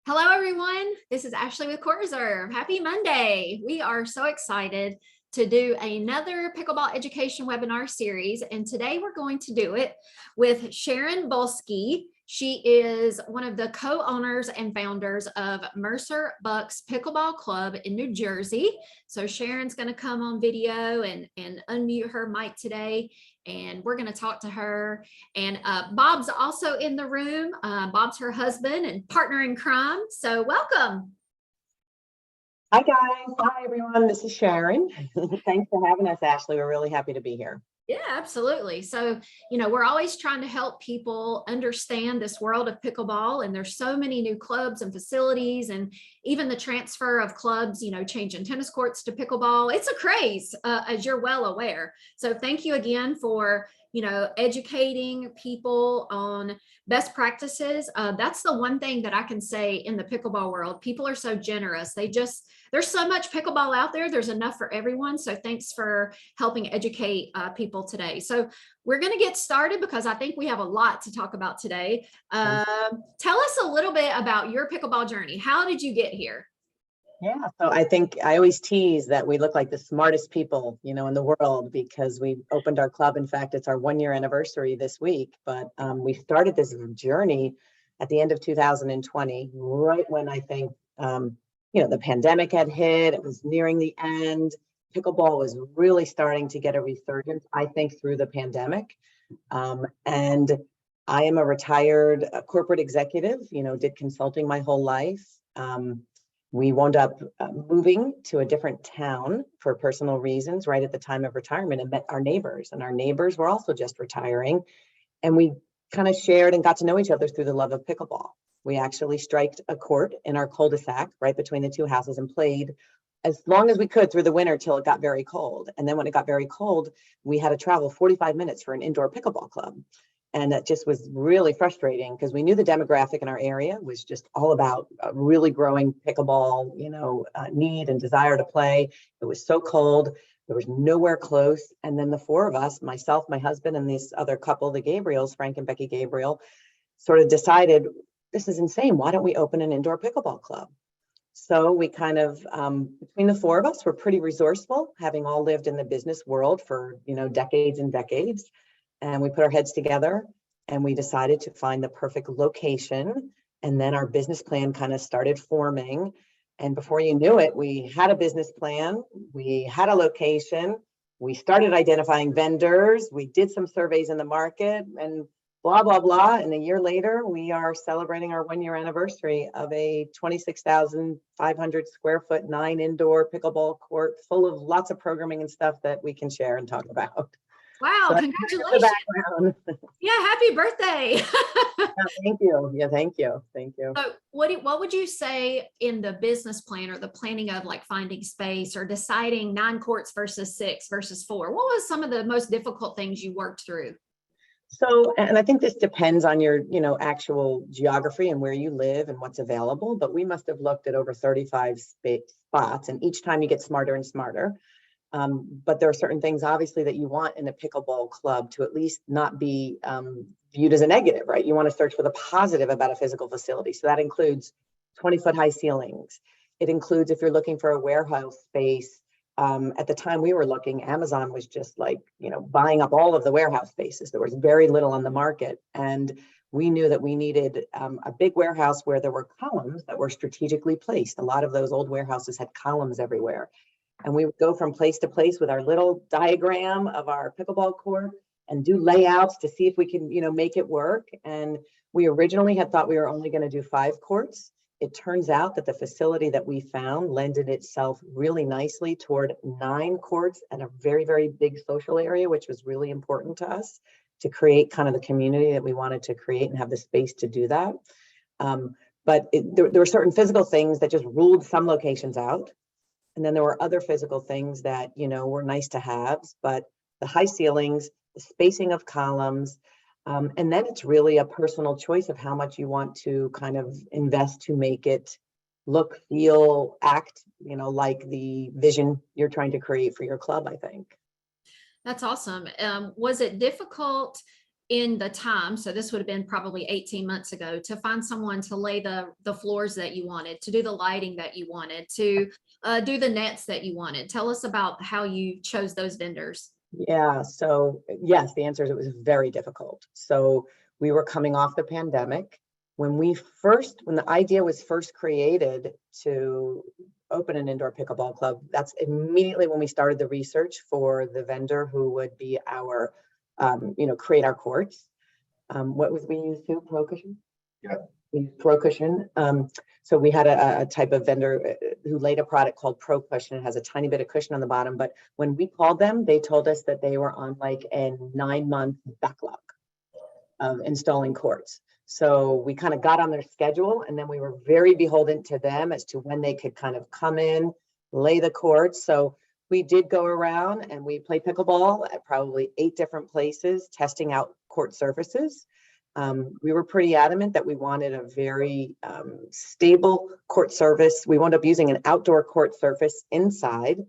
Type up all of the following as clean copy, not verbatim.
Hello, everyone. This is Ashley with CourtReserve. Happy Monday. We are so excited to do another pickleball education webinar series. And today we're going to do it with Sharon Voelzke. She is one of the co-owners and founders of Mercer Bucks Pickleball Club in New Jersey. So Sharon's going to come on video and unmute her mic today. And we're going to talk to her. And Bob's also in the room. Bob's her husband and partner in crime. So welcome. Hi, guys. Hi, everyone. This is Sharon. Thanks for having us, Ashley. We're really happy to be here. Yeah, absolutely. So, we're always trying to help people understand this world of pickleball, and there's so many new clubs and facilities, and even the transfer of clubs, changing tennis courts to pickleball. It's a craze, as you're well aware. So thank you again for, educating people on best practices. That's the one thing that I can say in the pickleball world. People are so generous. There's so much pickleball out there. There's enough for everyone. So thanks for helping educate people today. So we're going to get started because I think we have a lot to talk about today. Tell us a little bit about your pickleball journey. How did you get here? Yeah, so I think I always tease that we look like the smartest people, in the world because we opened our club. In fact, it's our 1-year anniversary this week, but we started this journey at the end of 2020, right when I think, the pandemic had hit. It was nearing the end. Pickleball was really starting to get a resurgence, I think, through the pandemic. And I am a retired corporate executive, did consulting my whole life. We wound up moving to a different town for personal reasons right at the time of retirement, and met our neighbors. And our neighbors were also just retiring. And we kind of shared and got to know each other through the love of pickleball. We actually striked a court in our cul-de-sac right between the two houses and played as long as we could through the winter till it got very cold. And then when it got very cold, we had to travel 45 minutes for an indoor pickleball club. And that just was really frustrating because we knew the demographic in our area was just all about really growing pickleball, need and desire to play. It was so cold. There was nowhere close. And then the four of us, myself, my husband, and this other couple, the Gabriels, Frank and Becky Gabriel, sort of decided, this is insane. Why don't we open an indoor pickleball club? So we kind of, between the four of us, we're pretty resourceful, having all lived in the business world for, decades and decades. And we put our heads together and we decided to find the perfect location. And then our business plan kind of started forming. And before you knew it, we had a business plan, we had a location, we started identifying vendors, we did some surveys in the market, and blah, blah, blah. And a year later, we are celebrating our 1-year anniversary of a 26,500 square foot 9 indoor pickleball court full of lots of programming and stuff that we can share and talk about. Wow, So congratulations. Yeah, happy birthday. Thank you. Yeah, thank you. Thank you. So what would you say in the business plan or the planning of like finding space or deciding 9 courts versus 6 versus 4? What was some of the most difficult things you worked through? So, and I think this depends on your, actual geography and where you live and what's available, but we must have looked at over 35 spots, and each time you get smarter and smarter. But there are certain things, obviously, that you want in a pickleball club to at least not be viewed as a negative, right? You want to search for the positive about a physical facility. So that includes 20-foot high ceilings. It includes, if you're looking for a warehouse space, at the time we were looking, Amazon was just like, buying up all of the warehouse spaces. There was very little on the market. And we knew that we needed a big warehouse where there were columns that were strategically placed. A lot of those old warehouses had columns everywhere. And we would go from place to place with our little diagram of our pickleball court and do layouts to see if we can, make it work. And we originally had thought we were only going to do 5 courts. It turns out that the facility that we found lended itself really nicely toward 9 courts and a very, very big social area, which was really important to us to create kind of the community that we wanted to create and have the space to do that. But there were certain physical things that just ruled some locations out. And then there were other physical things that, were nice to have, but the high ceilings, the spacing of columns, and then it's really a personal choice of how much you want to kind of invest to make it look, feel, act, like the vision you're trying to create for your club, I think. That's awesome. Was it difficult in the time, so this would have been probably 18 months ago, to find someone to lay the floors that you wanted, to do the lighting that you wanted, to do the nets that you wanted? Tell us about how you chose those vendors. Yeah, so yes, the answer is it was very difficult. So we were coming off the pandemic. When the idea was first created to open an indoor pickleball club, that's immediately when we started the research for the vendor who would be our, create our courts. What was we used to? Pro Cushion? Yeah. We used Pro Cushion. So we had a type of vendor who laid a product called Pro Cushion. It has a tiny bit of cushion on the bottom, but when we called them, they told us that they were on like a 9-month backlog of installing courts. So we kind of got on their schedule, and then we were very beholden to them as to when they could kind of come in, lay the courts. So we did go around and we played pickleball at probably 8 different places, testing out court surfaces. We were pretty adamant that we wanted a very stable court surface. We wound up using an outdoor court surface inside,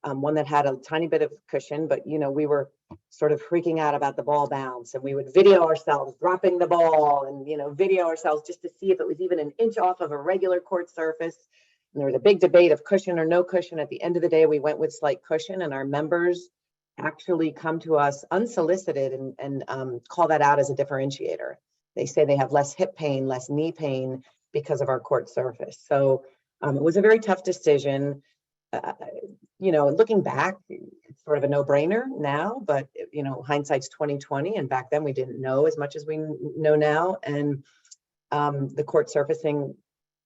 one that had a tiny bit of cushion, but we were sort of freaking out about the ball bounce, and we would video ourselves dropping the ball and video ourselves just to see if it was even an inch off of a regular court surface. And there was a big debate of cushion or no cushion. At the end of the day, we went with slight cushion, and our members actually come to us unsolicited and call that out as a differentiator. They say they have less hip pain, less knee pain because of our court surface. So it was a very tough decision. Looking back, it's sort of a no-brainer now, but hindsight's 2020, and back then we didn't know as much as we know now. And the court surfacing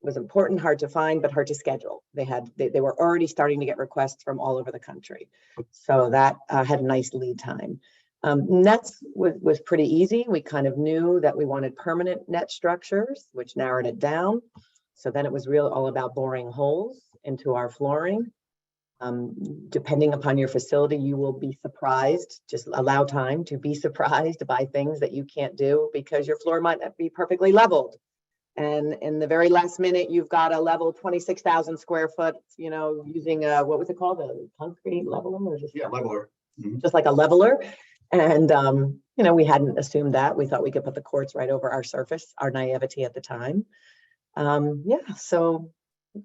was important, hard to find, but hard to schedule. They were already starting to get requests from all over the country. So that had a nice lead time. Nets was pretty easy. We kind of knew that we wanted permanent net structures, which narrowed it down. So then it was all about boring holes into our flooring. Depending upon your facility, you will be surprised. Just allow time to be surprised by things that you can't do because your floor might not be perfectly leveled. And in the very last minute, you've got a level 26,000 square foot, using what was it called? A concrete leveler? Or just, yeah, leveler. Just like a leveler. And, we hadn't assumed that. We thought we could put the courts right over our surface, our naivety at the time. So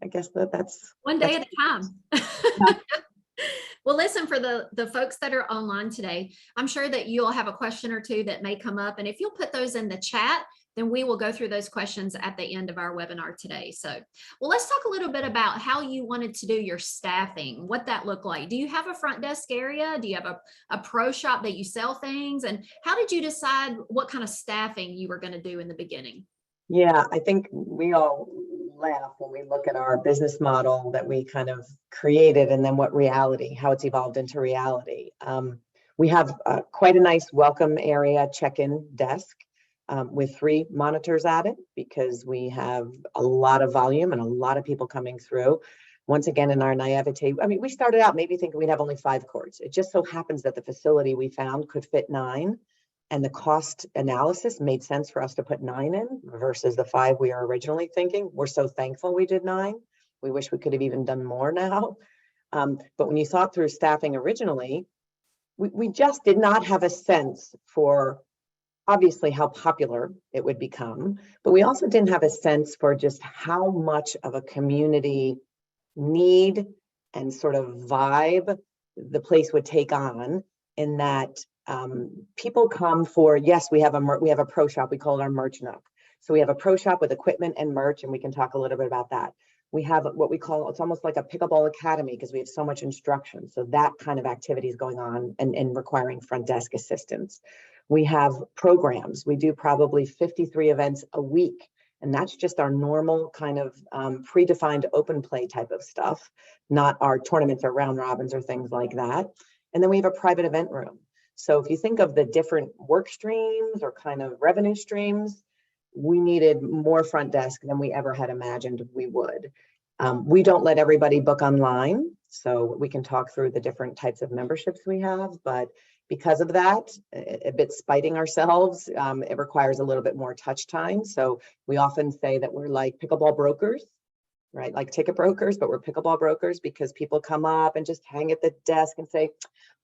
I guess that's one day at a time. Yeah. Well, listen, for the folks that are online today, I'm sure that you'll have a question or two that may come up. And if you'll put those in the chat, then we will go through those questions at the end of our webinar today. So, well, let's talk a little bit about how you wanted to do your staffing, what that looked like. Do you have a front desk area? Do you have a pro shop that you sell things? And how did you decide what kind of staffing you were going to do in the beginning? Yeah, I think we all laugh when we look at our business model that we kind of created, and then how it's evolved into reality. We have quite a nice welcome area check-in desk with 3 monitors at it, because we have a lot of volume and a lot of people coming through. Once again, in our naivete, we started out maybe thinking we'd have only 5 courts. It just so happens that the facility we found could fit 9. And the cost analysis made sense for us to put 9 in versus the 5 we were originally thinking. We're so thankful we did 9. We wish we could have even done more now. But when you thought through staffing originally, we just did not have a sense for obviously how popular it would become, but we also didn't have a sense for just how much of a community need and sort of vibe the place would take on, in that people come for, yes, we have a pro shop. We call it our merch nook. So we have a pro shop with equipment and merch, and we can talk a little bit about that. We have what we call, it's almost like a pickleball academy, because we have so much instruction. So that kind of activity is going on and requiring front desk assistance. We have programs. We do probably 53 events a week, and that's just our normal kind of predefined open play type of stuff, not our tournaments or round robins or things like that. And then we have a private event room. So if you think of the different work streams or kind of revenue streams, we needed more front desk than we ever had imagined we would. We don't let everybody book online, so we can talk through the different types of memberships we have, but because of that, a bit spiting ourselves, it requires a little bit more touch time. So we often say that we're like pickleball brokers. right? Like ticket brokers, but we're pickleball brokers because people come up and just hang at the desk and say,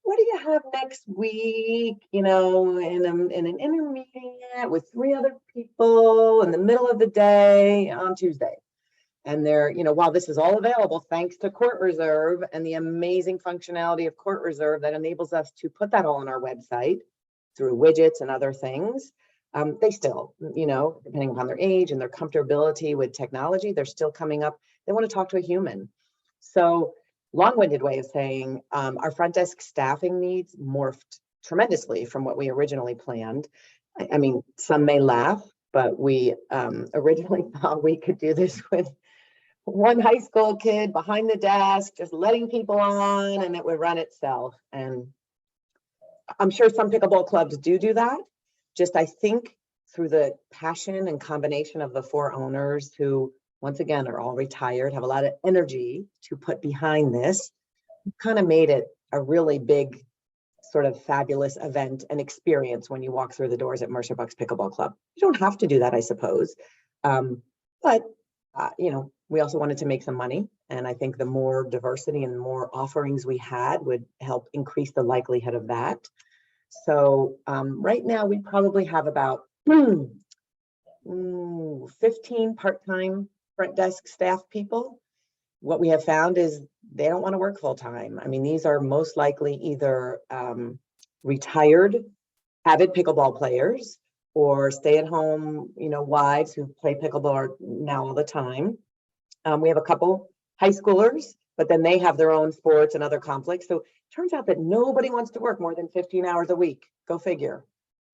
what do you have next week? You know, in an intermediate with 3 other people in the middle of the day on Tuesday. And they're, you know, while this is all available, thanks to CourtReserve and the amazing functionality of CourtReserve that enables us to put that all on our website through widgets and other things, they still, you know, depending upon their age and their comfortability with technology, they're still coming up. They want to talk to a human. So long-winded way of saying our front desk staffing needs morphed tremendously from what we originally planned. I mean, some may laugh, but we originally thought we could do this with one high school kid behind the desk, just letting people on, and it would run itself. And I'm sure some pickleball clubs do that. Just, I think, through the passion and combination of the 4 owners who, once again, are all retired, have a lot of energy to put behind this, kind of made it a really big, sort of fabulous event and experience when you walk through the doors at Mercer Bucks Pickleball Club. You don't have to do that, I suppose. But, you know, we also wanted to make some money. And I think the more diversity and more offerings we had would help increase the likelihood of that. So right now we probably have about 15 part-time front desk staff people. What we have found is they don't want to work full-time. I mean, these are most likely either retired avid pickleball players or stay-at-home, you know, wives who play pickleball now all the time. We have a couple high schoolers, but then they have their own sports and other conflicts. So it turns out that nobody wants to work more than 15 hours a week. Go figure,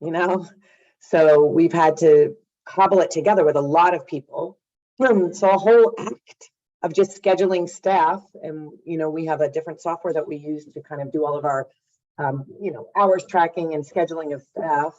you know? So we've had to cobble it together with a lot of people. So a whole act of just scheduling staff, and, you know, we have a different software that we use to kind of do all of our, you know, hours tracking and scheduling of staff.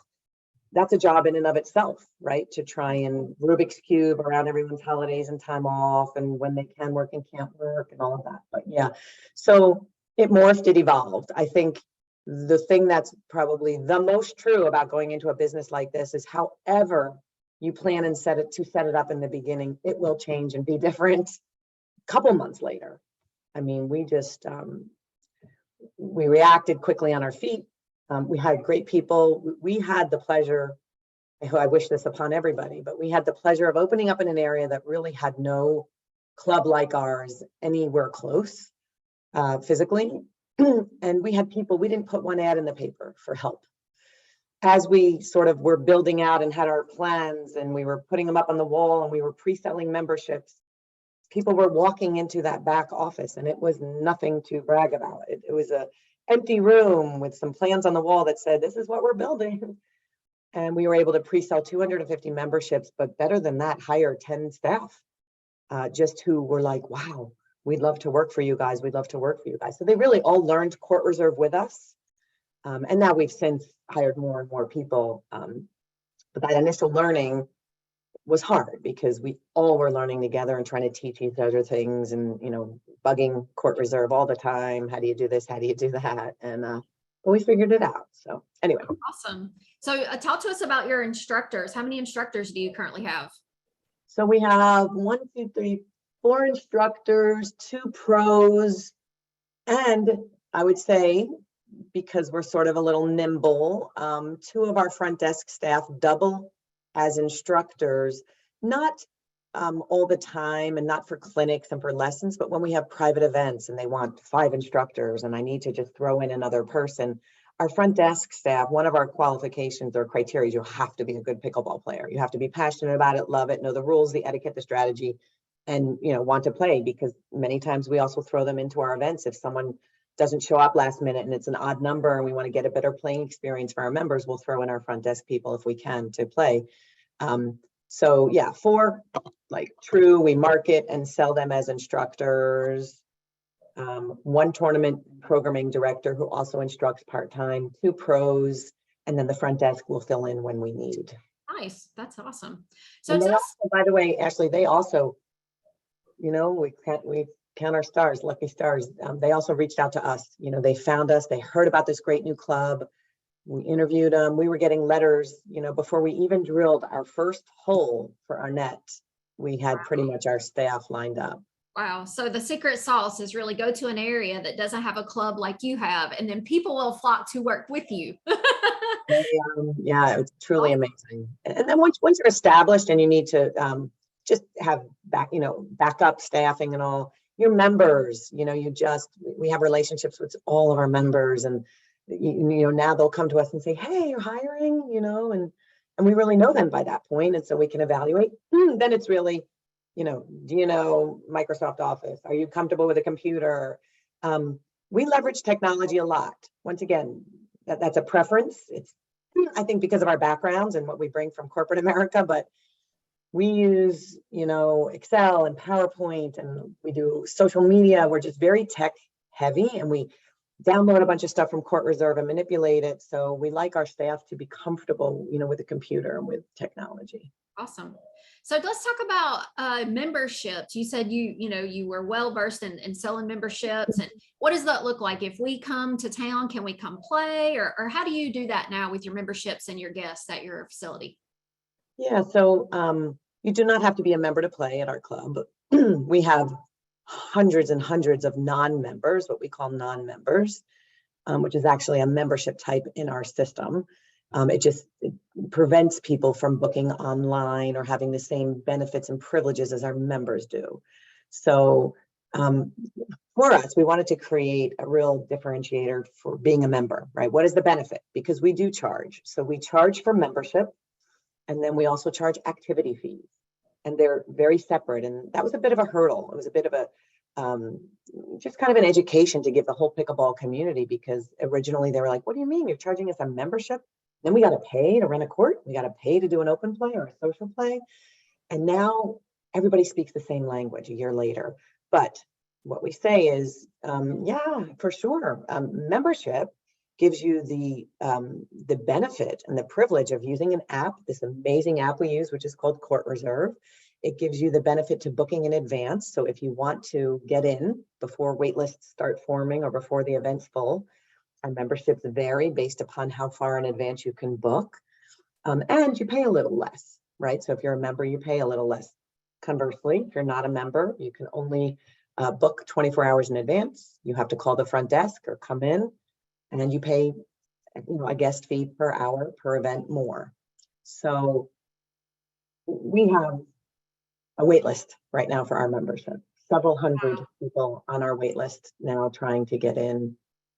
That's a job in and of itself, right? To try and Rubik's Cube around everyone's holidays and time off and when they can work and can't work and all of that. But yeah, so it morphed, it evolved. I think the thing that's probably the most true about going into a business like this is however you plan and set it up in the beginning, it will change and be different a couple months later. I mean, we just, we reacted quickly on our feet. We had great people. We had the pleasure, I wish this upon everybody, but we had the pleasure of opening up in an area that really had no club like ours anywhere close physically. And we had people, we didn't put one ad in the paper for help. As we sort of were building out and had our plans and we were putting them up on the wall and we were pre-selling memberships, people were walking into that back office and it was nothing to brag about. It was a empty room with some plans on the wall that said, this is what we're building. And we were able to pre-sell 250 memberships, but better than that, hire 10 staff, just who were like, wow, we'd love to work for you guys. We'd love to work for you guys. So they really all learned CourtReserve with us. And now we've since hired more and more people. But that initial learning was hard because we all were learning together and trying to teach each other things and, you know, bugging CourtReserve all the time. How do you do this? How do you do that? And but we figured it out. So anyway. Awesome. So talk to us about your instructors. How many instructors do you currently have? So we have 1, 2, 3, 4 instructors, 2 pros, and I would say, because we're sort of a little nimble, 2 of our front desk staff double as instructors, not all the time and not for clinics and for lessons, but when we have private events and they want 5 instructors and I need to just throw in another person, our front desk staff, one of our qualifications or criteria is you have to be a good pickleball player. You have to be passionate about it, love it, know the rules, the etiquette, the strategy, and, you know, want to play, because many times we also throw them into our events. If someone doesn't show up last minute and it's an odd number and we want to get a better playing experience for our members, we'll throw in our front desk people if we can to play. So yeah, 4 like true, we market and sell them as instructors. 1 tournament programming director who also instructs part-time, 2 pros, and then the front desk will fill in when we need. Nice, that's awesome. So also, by the way, Ashley, they also, you know, we count our stars, lucky stars. They also reached out to us. You know, they found us, they heard about this great new club. We interviewed them. We were getting letters, you know, before we even drilled our first hole for our net. we had pretty much our staff lined up. Wow. So the secret sauce is really go to an area that doesn't have a club like you have, and then people will flock to work with you. Yeah, it's truly amazing. And then once you're established and you need to just have backup staffing and all your members, we have relationships with all of our members, and now they'll come to us and say, hey, you're hiring, and we really know them by that point. And so we can evaluate. Then it's really, do you know Microsoft Office? Are you comfortable with a computer? We leverage technology a lot. Once again, that's a preference. It's, I think, because of our backgrounds and what we bring from corporate America, but we use, Excel and PowerPoint, and we do social media. We're just very tech heavy, and we download a bunch of stuff from CourtReserve and manipulate it. So we like our staff to be comfortable, with the computer and with technology. Awesome. So let's talk about memberships. You said you were well versed in selling memberships, and what does that look like? If we come to town, can we come play, or how do you do that now with your memberships and your guests at your facility? Yeah, so you do not have to be a member to play at our club. We have hundreds and hundreds of non-members, what we call non-members, which is actually a membership type in our system. It prevents people from booking online or having the same benefits and privileges as our members do. So for us, we wanted to create a real differentiator for being a member, right? What is the benefit? Because we do charge. So we charge for membership, and then we also charge activity fees, and they're very separate. And that was a bit of a hurdle. It was a bit of a just kind of an education to give the whole pickleball community, because originally they were like, what do you mean you're charging us a membership? Then we got to pay to rent a court. We got to pay to do an open play or a social play. And now everybody speaks the same language a year later. But what we say is, yeah, for sure. Membership gives you the benefit and the privilege of using an app, this amazing app we use, which is called CourtReserve. It gives you the benefit to booking in advance. So if you want to get in before wait lists start forming or before the event's full, our memberships vary based upon how far in advance you can book. And you pay a little less, right? So if you're a member, you pay a little less. Conversely, if you're not a member, you can only book 24 hours in advance. You have to call the front desk or come in, and you pay, a guest fee per hour per event more. So we have a wait list right now for our membership. Several hundred people on our wait list now trying to get in.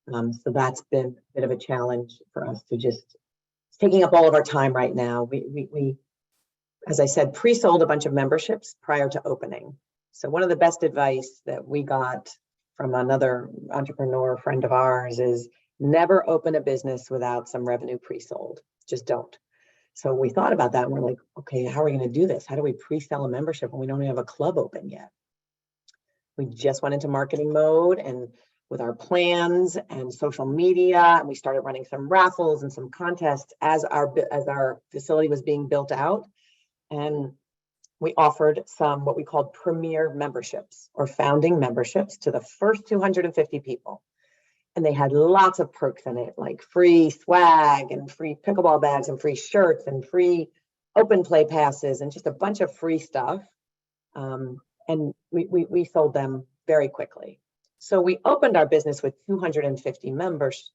So that's been a bit of a challenge for us to it's taking up all of our time right now. We as I said, pre-sold a bunch of memberships prior to opening. So one of the best advice that we got from another entrepreneur friend of ours is never open a business without some revenue pre-sold. Just don't. So we thought about that, and we're like, okay, how are we going to do this? How do we pre-sell a membership when we don't even have a club open yet? We just went into marketing mode, and with our plans and social media, and we started running some raffles and some contests as our facility was being built out. And we offered some what we called premier memberships or founding memberships to the first 250 people. And they had lots of perks in it, like free swag and free pickleball bags and free shirts and free open play passes and just a bunch of free stuff. And we sold them very quickly. So we opened our business with 250 members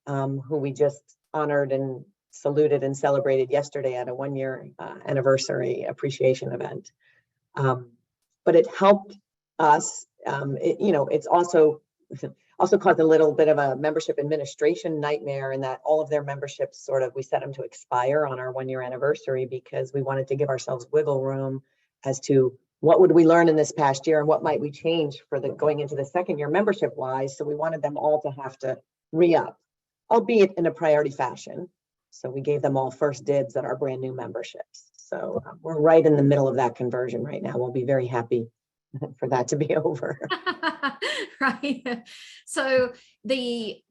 who we just honored and saluted and celebrated yesterday at a 1-year anniversary appreciation event. But it helped us. It's also caused a little bit of a membership administration nightmare, in that all of their memberships we set them to expire on our 1-year anniversary, because we wanted to give ourselves wiggle room as to what would we learn in this past year and what might we change for going into the second year membership wise. So we wanted them all to have to re-up, albeit in a priority fashion. So we gave them all first dibs at our brand new memberships. So we're right in the middle of that conversion right now. We'll be very happy for that to be over. Right. So the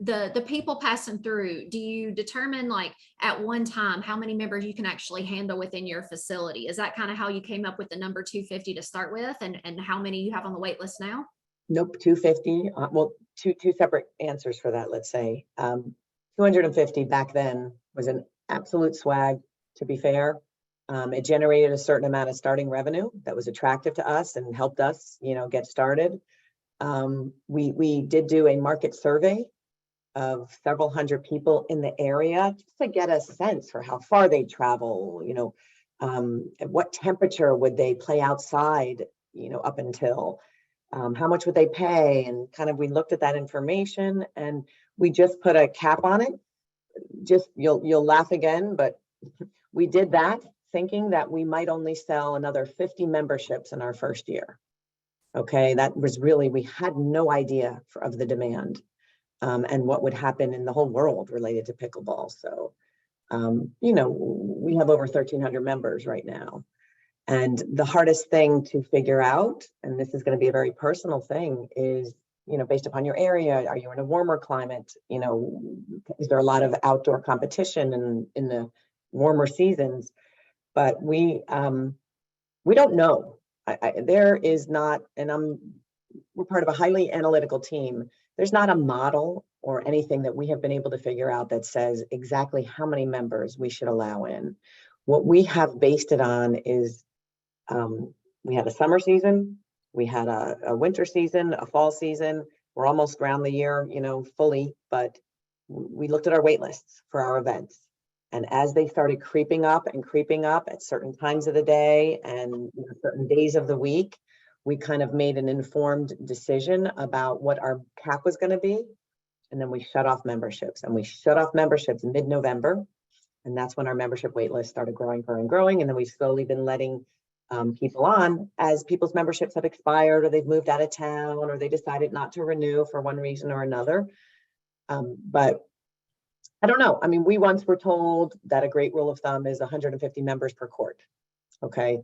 people passing through, do you determine at one time how many members you can actually handle within your facility? Is that kind of how you came up with the number 250 to start with, and how many you have on the wait list now? Nope, 250. Well, two separate answers for that. Let's say 250 back then was an absolute swag, to be fair. It generated a certain amount of starting revenue that was attractive to us and helped us, get started. We did do a market survey of several hundred people in the area just to get a sense for how far they travel, at what temperature would they play outside, up until, how much would they pay? And kind of, we looked at that information and we just put a cap on it. Just, you'll laugh again, but we did that thinking that we might only sell another 50 memberships in our first year. Okay, that was really, we had no idea of the demand and what would happen in the whole world related to pickleball. So, we have over 1,300 members right now. And the hardest thing to figure out, and this is going to be a very personal thing, is, based upon your area, are you in a warmer climate? Is there a lot of outdoor competition in the warmer seasons? But we don't know. There is not, and we're part of a highly analytical team. There's not a model or anything that we have been able to figure out that says exactly how many members we should allow in. What we have based it on is we had a summer season, we had a winter season, a fall season. We're almost around the year, fully, but we looked at our wait lists for our events. And as they started creeping up at certain times of the day and certain days of the week, we kind of made an informed decision about what our cap was going to be. And then we shut off memberships, and we shut off memberships in mid-November. And that's when our membership wait list started growing. And then we've slowly been letting people on as people's memberships have expired, or they've moved out of town, or they decided not to renew for one reason or another. But I don't know. I mean, we once were told that a great rule of thumb is 150 members per court. Okay.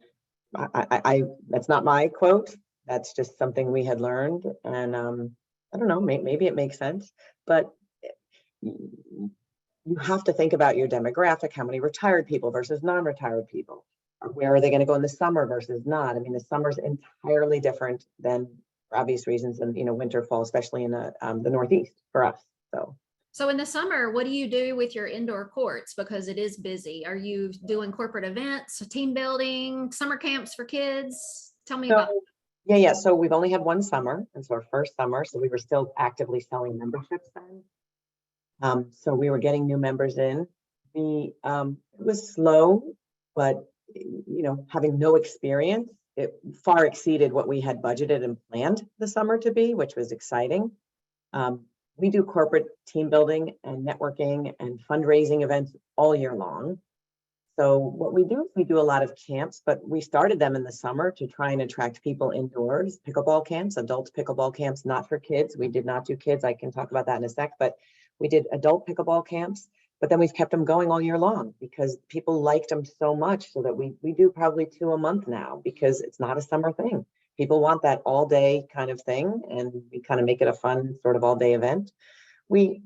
I that's not my quote. That's just something we had learned. And I don't know, maybe it makes sense, but you have to think about your demographic, how many retired people versus non-retired people. Where are they going to go in the summer versus not? I mean, the summer's entirely different than, for obvious reasons, than winter, fall, especially in the Northeast for us. So in the summer, what do you do with your indoor courts? Because it is busy. Are you doing corporate events, team building, summer camps for kids? Tell me about. Yeah. So we've only had one summer, and so our first summer. So we were still actively selling memberships then. So we were getting new members in. It was slow, but having no experience, it far exceeded what we had budgeted and planned the summer to be, which was exciting. We do corporate team building and networking and fundraising events all year long. So what we do is we do a lot of camps, but we started them in the summer to try and attract people indoors. Pickleball camps, adult pickleball camps, not for kids. We did not do kids. I can talk about that in a sec, but we did adult pickleball camps. But then we've kept them going all year long because people liked them so much, so that we do probably 2 a month now, because it's not a summer thing. People want that all day kind of thing, and we kind of make it a fun sort of all day event. We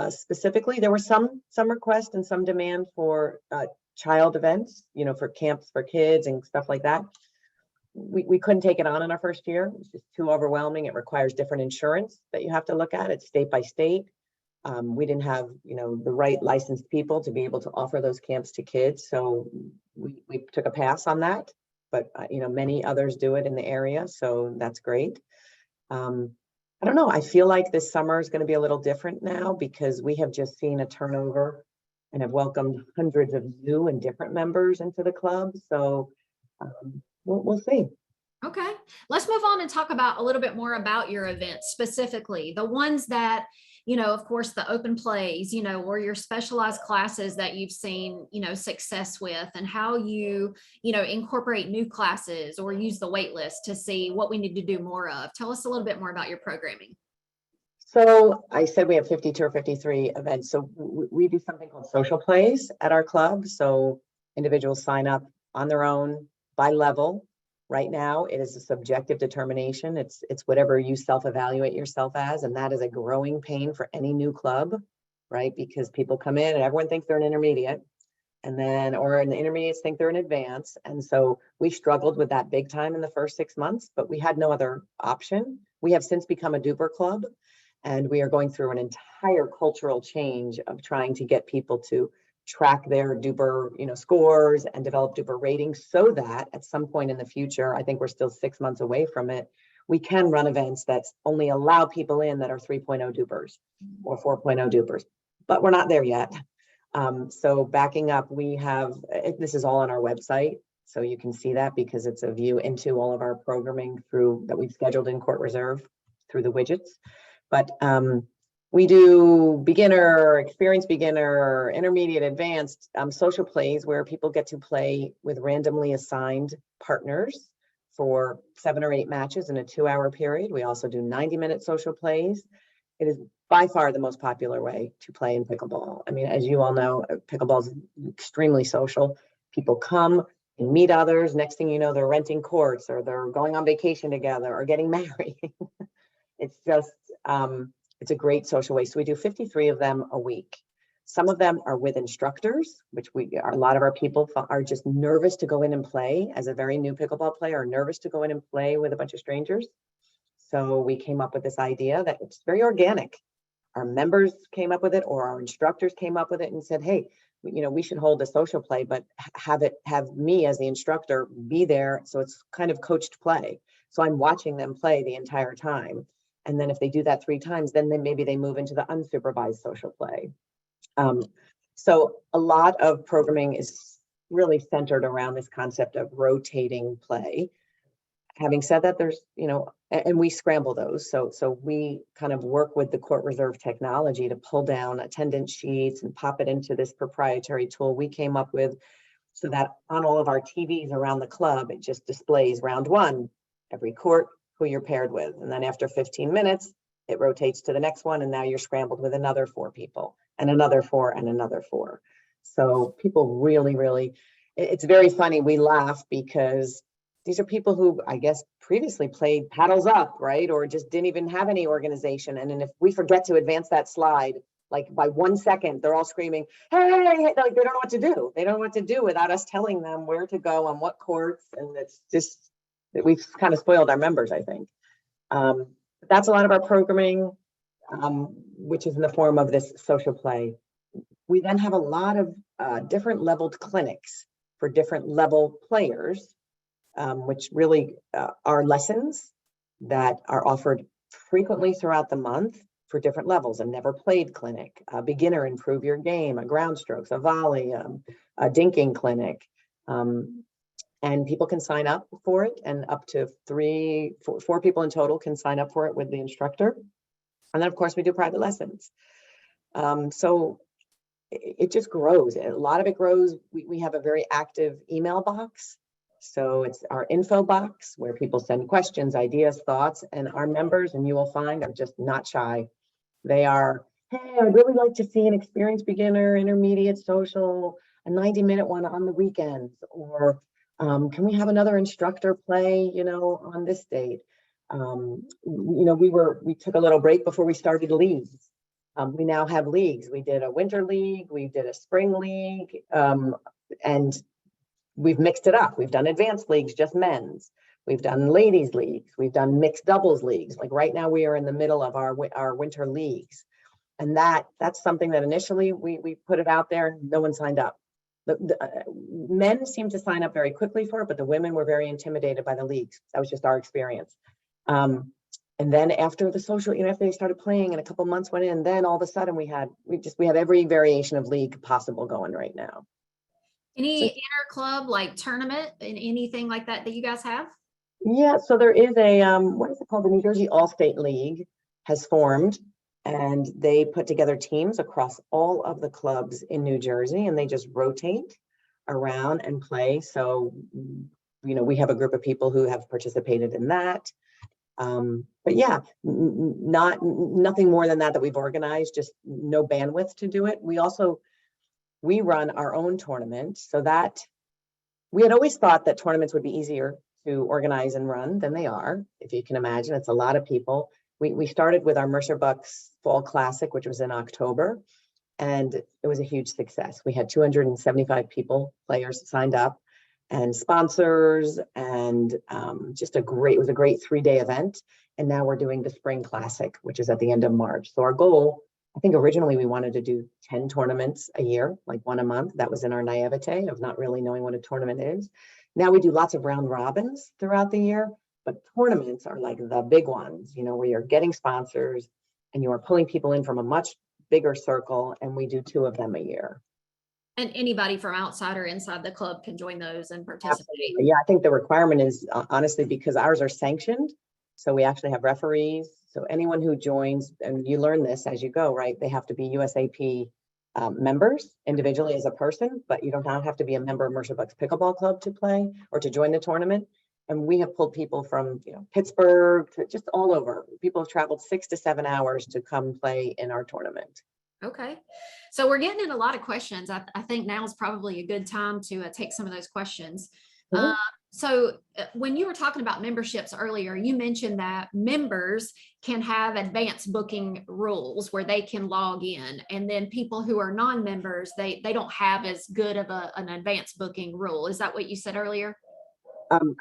specifically, there were some requests and some demand for child events, for camps for kids and stuff like that. We couldn't take it on in our first year. It's just too overwhelming. It requires different insurance that you have to look at. It's state by state. We didn't have, the right licensed people to be able to offer those camps to kids. So we took a pass on that, but many others do it in the area. So that's great. I don't know. I feel like this summer is going to be a little different now, because we have just seen a turnover and have welcomed hundreds of new and different members into the club. So we'll see. Okay, let's move on and talk about a little bit more about your events, specifically the ones that, of course, the open plays, or your specialized classes that you've seen, success with, and how you, incorporate new classes or use the wait list to see what we need to do more of. Tell us a little bit more about your programming. So I said we have 52 or 53 events. So we do something called social plays at our club. So individuals sign up on their own by level. Right now, it is a subjective determination. It's whatever you self-evaluate yourself as, and that is a growing pain for any new club, right? Because people come in and everyone thinks they're an intermediate, and then, or in the intermediates think they're an advanced. And so we struggled with that big time in the first 6 months, but we had no other option. We have since become a duper club, and we are going through an entire cultural change of trying to get people to track their DUPR, scores and develop DUPR ratings so that at some point in the future, I think we're still 6 months away from it, we can run events that only allow people in that are 3.0 DUPRs or 4.0 DUPRs, but we're not there yet. So backing up, we have, this is all on our website, so you can see that because it's a view into all of our programming that we've scheduled in CourtReserve through the widgets. But we do beginner, experienced beginner, intermediate, advanced social plays where people get to play with randomly assigned partners for 7 or 8 matches in a 2-hour period. We also do 90-minute social plays. It is by far the most popular way to play in pickleball. I mean, as you all know, pickleball is extremely social. People come and meet others. Next thing you know, they're renting courts or they're going on vacation together or getting married. It's just, it's a great social way. So we do 53 of them a week. Some of them are with instructors, which a lot of our people are just nervous to go in and play as a very new pickleball player, are nervous to go in and play with a bunch of strangers. So we came up with this idea that it's very organic. Our members came up with it, or our instructors came up with it and said, hey, we should hold a social play, but have me as the instructor be there. So it's kind of coached play. So I'm watching them play the entire time. And then if they do that 3 times, then maybe they move into the unsupervised social play. So a lot of programming is really centered around this concept of rotating play. Having said that, there's, and we scramble those. So we kind of work with the CourtReserve technology to pull down attendance sheets and pop it into this proprietary tool we came up with so that on all of our TVs around the club, it just displays round 1, every court, who you're paired with. And then after 15 minutes, it rotates to the next one. And now you're scrambled with another 4 people and another 4 and another 4. So people really, it's very funny. We laugh because these are people who I guess previously played paddles up, right? Or just didn't even have any organization. And then if we forget to advance that slide, like by 1 second, they're all screaming, hey, like they don't know what to do. They don't know what to do without us telling them where to go on what courts. And it's just, we've kind of spoiled our members, I think. That's a lot of our programming, which is in the form of this social play. We then have a lot of different leveled clinics for different level players, which really are lessons that are offered frequently throughout the month for different levels. A never played clinic, a beginner improve your game, a ground strokes, a volley, a dinking clinic. And people can sign up for it, and up to 4 people in total can sign up for it with the instructor. And then of course we do private lessons. So it just grows. A lot of it grows. We have a very active email box. So it's our info box where people send questions, ideas, thoughts, and our members, and you will find, are just not shy. They are, hey, I'd really like to see an experienced beginner, intermediate, social, a 90-minute one on the weekends, or can we have another instructor play, on this date? We took a little break before we started leagues. We now have leagues. We did a winter league, we did a spring league, and we've mixed it up. We've done advanced leagues, just men's. We've done ladies leagues. We've done mixed doubles leagues. Like right now we are in the middle of our winter leagues. And that's something that initially we put it out there, no one signed up. The men seemed to sign up very quickly for it, but the women were very intimidated by the leagues. That was just our experience. And then after the social, after they started playing and a couple months went in, then all of a sudden we have every variation of league possible going right now. Any inter-club like tournament and anything like that you guys have? Yeah, so there is a, what is it called? The New Jersey All-State League has formed, and they put together teams across all of the clubs in New Jersey, and they just rotate around and play. So, we have a group of people who have participated in that. But yeah, nothing more than that we've organized, just no bandwidth to do it. We run our own tournament, so that we had always thought that tournaments would be easier to organize and run than they are. If you can imagine, it's a lot of people. We started with our Mercer Bucks Fall Classic, which was in October, and it was a huge success. We had 275 players signed up, and sponsors, and it was a great 3-day event. And now we're doing the Spring Classic, which is at the end of March. So our goal I think originally we wanted to do 10 tournaments a year, like one a month. That was in our naivete of not really knowing what a tournament is. Now we do lots of round robins throughout the year, but tournaments are like the big ones, where you're getting sponsors and you are pulling people in from a much bigger circle, and we do 2 of them a year. And anybody from outside or inside the club can join those and participate. Absolutely. Yeah, I think the requirement is honestly because ours are sanctioned. So we actually have referees. So anyone who joins, and you learn this as you go, right? They have to be USAP members individually as a person, but you don't have to be a member of Mercer Bucks Pickleball Club to play or to join the tournament. And we have pulled people from Pittsburgh to just all over. People have traveled 6 to 7 hours to come play in our tournament. Okay. So we're getting in a lot of questions. I think now is probably a good time to take some of those questions. Mhm. So when you were talking about memberships earlier, you mentioned that members can have advanced booking rules where they can log in, and then people who are non-members, they don't have as good of an advanced booking rule. Is that what you said earlier?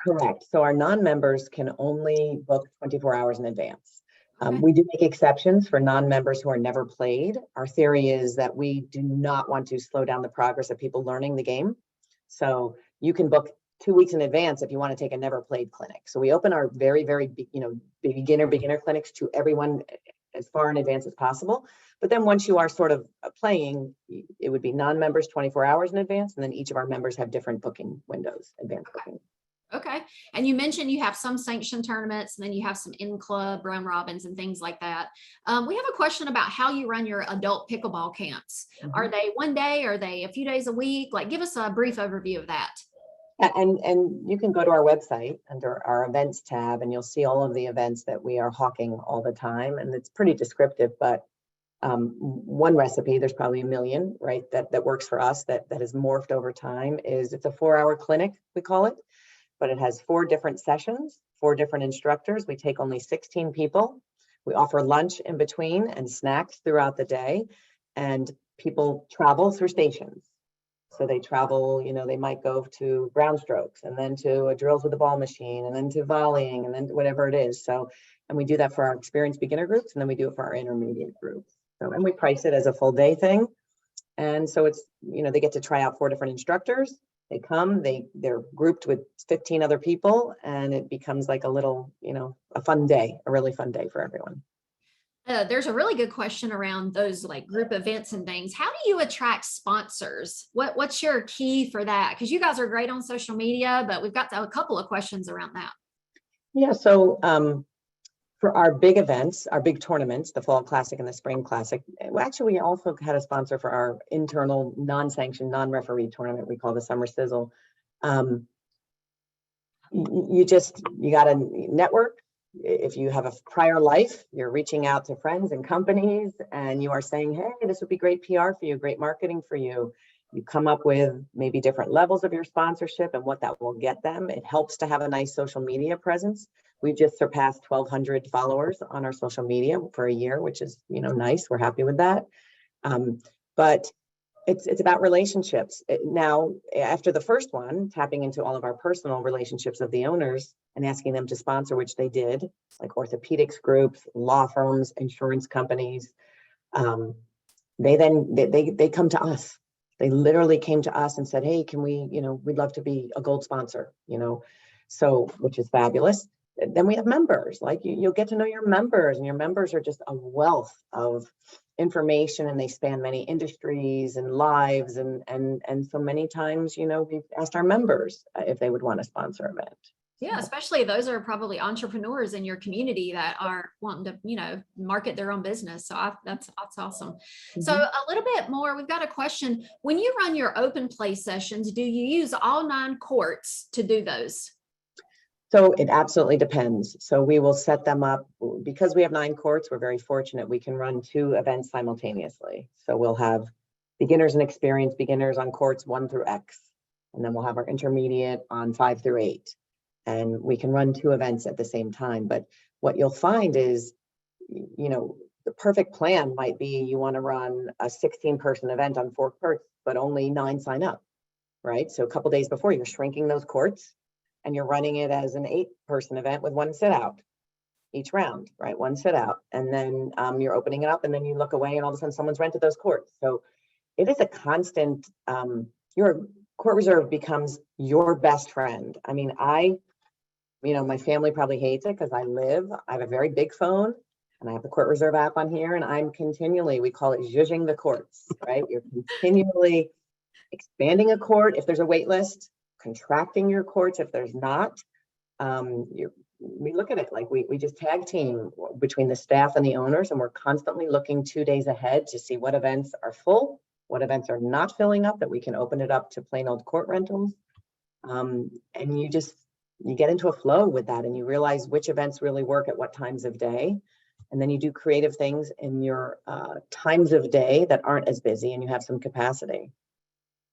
Correct. So our non-members can only book 24 hours in advance. Okay. We do make exceptions for non-members who are never played. Our theory is that we do not want to slow down the progress of people learning the game. So you can book 2 weeks in advance if you want to take a never played clinic. So we open our very, very, beginner clinics to everyone as far in advance as possible. But then once you are sort of playing, it would be non-members 24 hours in advance. And then each of our members have different booking windows, advanced booking. Okay. And you mentioned you have some sanctioned tournaments, and then you have some in-club round robins and things like that. We have a question about how you run your adult pickleball camps. Mhm. Are they one day? Are they a few days a week? Like, give us a brief overview of that. And you can go to our website under our events tab, and you'll see all of the events that we are hawking all the time. And it's pretty descriptive, but one recipe, there's probably a million, right? That works for us, that has morphed over time, is it's a 4-hour clinic, we call it. But it has 4 different sessions, 4 different instructors. We take only 16 people. We offer lunch in between and snacks throughout the day. And people travel through stations. So they travel, they might go to ground strokes, and then to a drills with the ball machine, and then to volleying, and then whatever it is. So, and we do that for our experienced beginner groups, and then we do it for our intermediate groups. So, and we price it as a full day thing. And so it's, they get to try out 4 different instructors. They come, they're grouped with 15 other people, and it becomes like a little, a fun day, a really fun day for everyone. There's a really good question around those like group events and things. How do you attract sponsors? What's your key for that? Because you guys are great on social media, but we've got a couple of questions around that. Yeah, so for our big events, our big tournaments, the Fall Classic and the Spring Classic, actually we also had a sponsor for our internal non-sanctioned, non-referee tournament we call the Summer Sizzle. You got to network. If you have a prior life, you're reaching out to friends and companies, and you are saying, hey, this would be great PR for you, great marketing for you. You come up with maybe different levels of your sponsorship and what that will get them. It helps to have a nice social media presence. We've just surpassed 1,200 followers on our social media for a year, which is, nice. We're happy with that. But it's about relationships. Now, after the first one, tapping into all of our personal relationships of the owners and asking them to sponsor, which they did, like orthopedics groups, law firms, insurance companies, they come to us. They literally came to us and said, hey, can we, we'd love to be a gold sponsor, so, which is fabulous. Then we have members, like you'll get to know your members, and your members are just a wealth of information, and they span many industries and lives. And so many times, we've asked our members if they would want to sponsor an event. Yeah, especially those are probably entrepreneurs in your community that are wanting to, market their own business. So that's awesome. Mm-hmm. So a little bit more, we've got a question. When you run your open play sessions, do you use all 9 courts to do those? So it absolutely depends. So we will set them up because we have 9 courts. We're very fortunate. We can run 2 events simultaneously. So we'll have beginners and experienced beginners on courts 1 through X, and then we'll have our intermediate on 5 through 8. And we can run 2 events at the same time. But what you'll find is, the perfect plan might be you want to run a 16-person event on 4 courts, but only 9 sign up, right? So a couple days before, you're shrinking those courts, and you're running it as an 8-person event with 1 sit out. each round, right? One sit out, and then you're opening it up, and then you look away, and all of a sudden someone's rented those courts. So it is a constant, your Court Reserve becomes your best friend. I mean, my family probably hates it because I have a very big phone, and I have the Court Reserve app on here, and I'm continually, we call it zhuzhing the courts, right? You're continually expanding a court if there's a wait list, contracting your courts if there's not. We look at it like we just tag team between the staff and the owners, and we're constantly looking 2 days ahead to see what events are full, what events are not filling up, that we can open it up to plain old court rentals. And you get into a flow with that, and you realize which events really work at what times of day. And then you do creative things in your times of day that aren't as busy, and you have some capacity.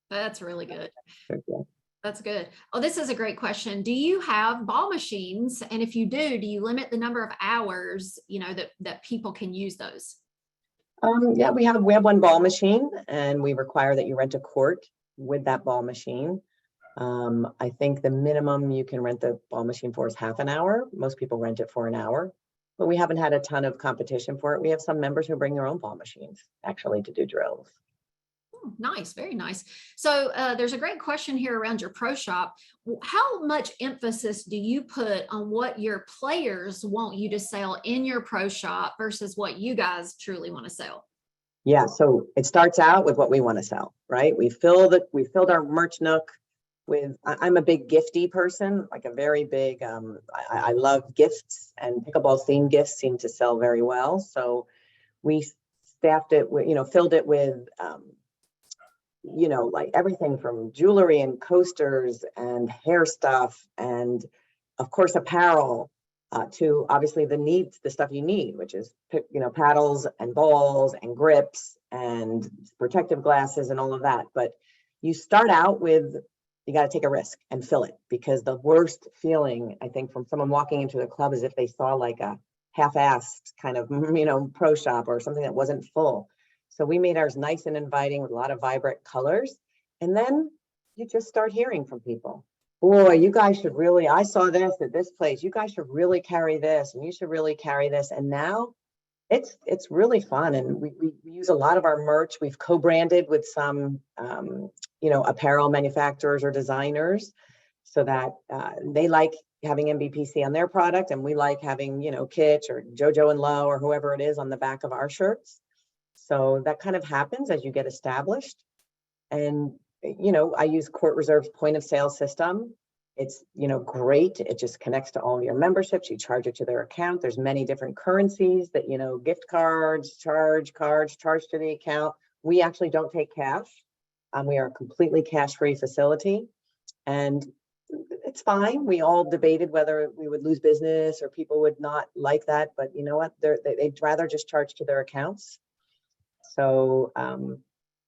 That's really good. Okay. That's good. Oh, this is a great question. Do you have ball machines? And if you do you limit the number of hours, that people can use those? Yeah, we have one ball machine, and we require that you rent a court with that ball machine. I think the minimum you can rent the ball machine for is half an hour. Most people rent it for an hour, but we haven't had a ton of competition for it. We have some members who bring their own ball machines actually to do drills. Oh, nice, very nice. So there's a great question here around your pro shop. How much emphasis do you put on what your players want you to sell in your pro shop versus what you guys truly want to sell? Yeah, so it starts out with what we want to sell, right? We filled our merch nook with, I'm a big gifty person, like a very big, I love gifts, and pickleball themed gifts seem to sell very well. So we staffed it with, filled it with, like everything from jewelry and coasters and hair stuff, and of course apparel, to obviously the stuff you need, which is, paddles and balls and grips and protective glasses and all of that. But you start out with, you got to take a risk and fill it, because the worst feeling, I think, from someone walking into the club is if they saw like a half-assed kind of, pro shop or something that wasn't full. So we made ours nice and inviting with a lot of vibrant colors. And then you just start hearing from people. Boy, you guys should really, I saw this at this place. You guys should really carry this, and you should really carry this. And now it's really fun. And we use a lot of our merch. We've co-branded with some, apparel manufacturers or designers, so that they like having MBPC on their product, and we like having, Kitsch or JoJo and Low or whoever it is on the back of our shirts. So that kind of happens as you get established. And, I use CourtReserve's point of sale system. It's, great. It just connects to all your memberships. You charge it to their account. There's many different currencies that, gift cards, charge to the account. We actually don't take cash. We are a completely cash-free facility, and it's fine. We all debated whether we would lose business or people would not like that, but you know what? They'd rather just charge to their accounts. So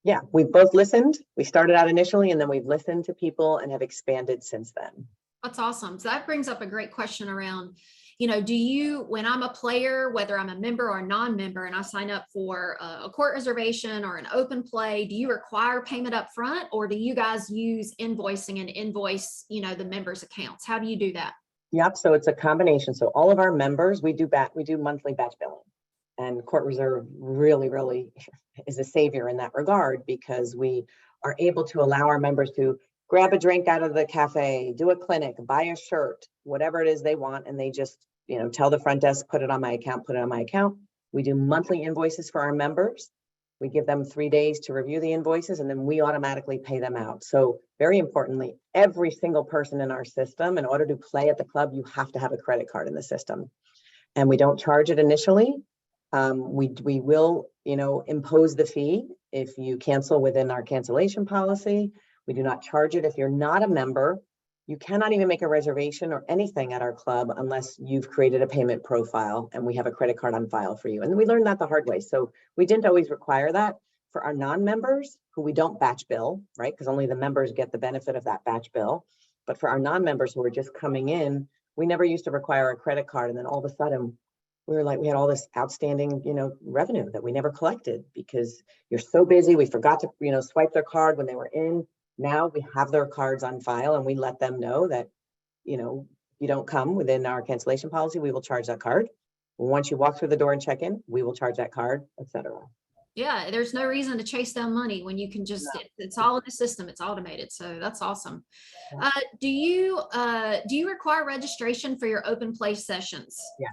yeah, we've both listened. We started out initially, and then we've listened to people and have expanded since then. That's awesome. So that brings up a great question around, when I'm a player, whether I'm a member or a non-member, and I sign up for a court reservation or an open play, do you require payment up front, or do you guys use invoicing and invoice, the members' accounts? How do you do that? Yep. So it's a combination. So all of our members, we do monthly batch billing. And Court Reserve really, really is a savior in that regard, because we are able to allow our members to grab a drink out of the cafe, do a clinic, buy a shirt, whatever it is they want. And they just, tell the front desk, put it on my account. We do monthly invoices for our members. We give them 3 days to review the invoices, and then we automatically pay them out. So very importantly, every single person in our system, in order to play at the club, you have to have a credit card in the system. And we don't charge it initially. We will, impose the fee if you cancel within our cancellation policy. We do not charge it if you're not a member. You cannot even make a reservation or anything at our club unless you've created a payment profile and we have a credit card on file for you. And we learned that the hard way. So we didn't always require that. For our non-members, who we don't batch bill, right? Because only the members get the benefit of that batch bill. But for our non-members who are just coming in, we never used to require a credit card. And then all of a sudden, we had all this outstanding, revenue that we never collected because you're so busy. We forgot to, swipe their card when they were in. Now we have their cards on file, and we let them know that, you don't come within our cancellation policy, we will charge that card. Once you walk through the door and check in, we will charge that card, etc. Yeah, there's no reason to chase down money when you can just, it's all in the system, it's automated. So that's awesome. Do you require registration for your open play sessions? Yeah,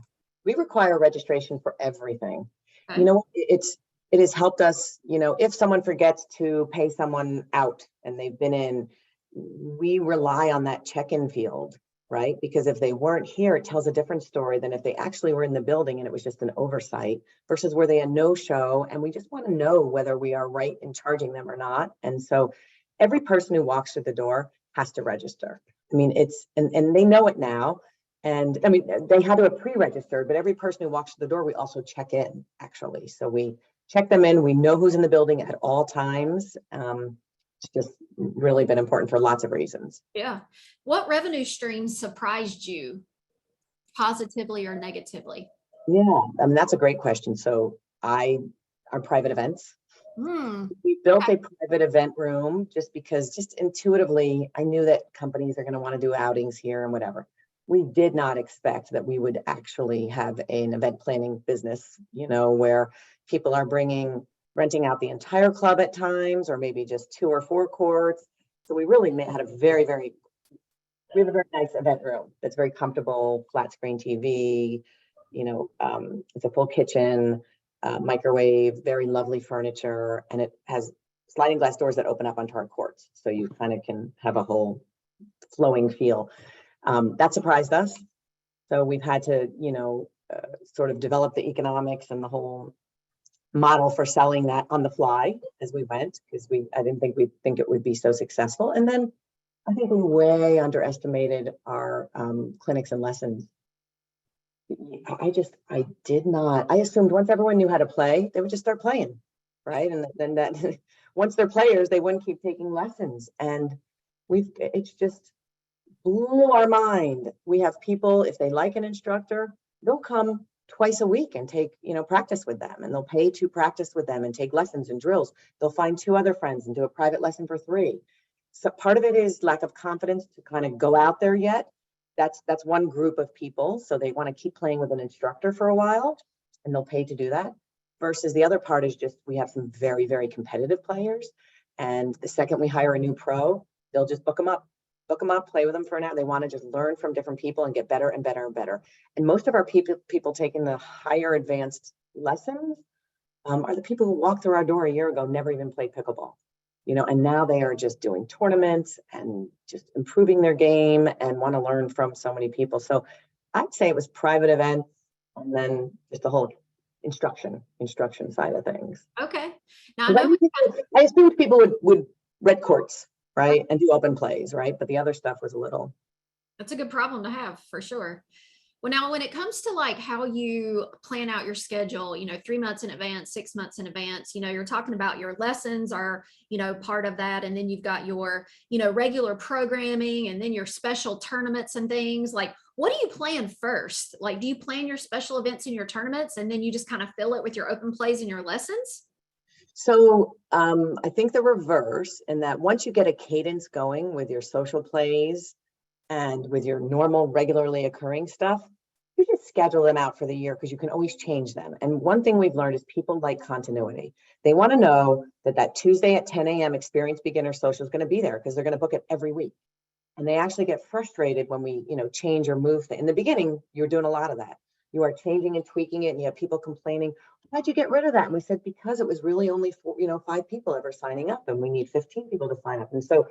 we require registration for everything. Okay. You know, it has helped us, you know, if someone forgets to pay someone out and they've been in, we rely on that check-in field, right? Because if they weren't here, it tells a different story than if they actually were in the building and it was just an oversight versus where they a no-show. And we just want to know whether we are right in charging them or not. And so every person who walks through the door has to register. I mean, it's, and they know it now. And I mean, they had to have pre-registered, but every person who walks through the door, we also check in actually. So we check them in, we know who's in the building at all times. It's just really been important for lots of reasons. Yeah. What revenue streams surprised you positively or negatively? Yeah, I mean, that's a great question. So our private events. We built a private event room just because just intuitively, I knew that companies are going to want to do outings here and whatever. We did not expect that we would actually have an event planning business, you know, where people are renting out the entire club at times, or maybe just 2 or 4 courts. So we really had a we have a very nice event room that's very comfortable, flat screen TV, you know, it's a full kitchen, microwave, very lovely furniture, and it has sliding glass doors that open up onto our courts. So you kind of can have a whole flowing feel. That surprised us. So we've had to, you know, sort of develop the economics and the whole model for selling that on the fly as we went, because I didn't think we'd think it would be so successful. And then I think we way underestimated our clinics and lessons. I assumed once everyone knew how to play, they would just start playing, right? And then that once they're players, they wouldn't keep taking lessons. And it's just blew our mind. We have people, if they like an instructor, they'll come twice a week and take, you know, practice with them, and they'll pay to practice with them and take lessons and drills. They'll find 2 other friends and do a private lesson for 3. So part of it is lack of confidence to kind of go out there yet. That's one group of people. So they want to keep playing with an instructor for a while and they'll pay to do that. Versus the other part is just, we have some very, very competitive players. And the second we hire a new pro, they'll just book them up, play with them for an hour. They want to just learn from different people and get better and better and better. And most of our people taking the higher advanced lessons are the people who walked through our door a year ago, never even played pickleball, you know, and now they are just doing tournaments and just improving their game and want to learn from so many people. So I'd say it was private events and then just the whole instruction side of things. Okay. Now I assumed people would rent courts, right, and do open plays, right? But the other stuff was a little. That's a good problem to have for sure. Well, now when it comes to like how you plan out your schedule, you know, 3 months in advance, 6 months in advance, you know, you're talking about your lessons are, you know, part of that. And then you've got your, you know, regular programming and then your special tournaments and things. Like, what do you plan first? Like, do you plan your special events and your tournaments and then you just kind of fill it with your open plays and your lessons? So I think the reverse, in that once you get a cadence going with your social plays and with your normal, regularly occurring stuff, you just schedule them out for the year because you can always change them. And one thing we've learned is people like continuity. They want to know that Tuesday at 10 a.m. experienced beginner social is going to be there because they're going to book it every week. And they actually get frustrated when we, you know, change or move things. In the beginning, you're doing a lot of that. You are changing and tweaking it, and you have people complaining, why'd you get rid of that? And we said, because it was really only 5 people ever signing up, and we need 15 people to sign up. And so,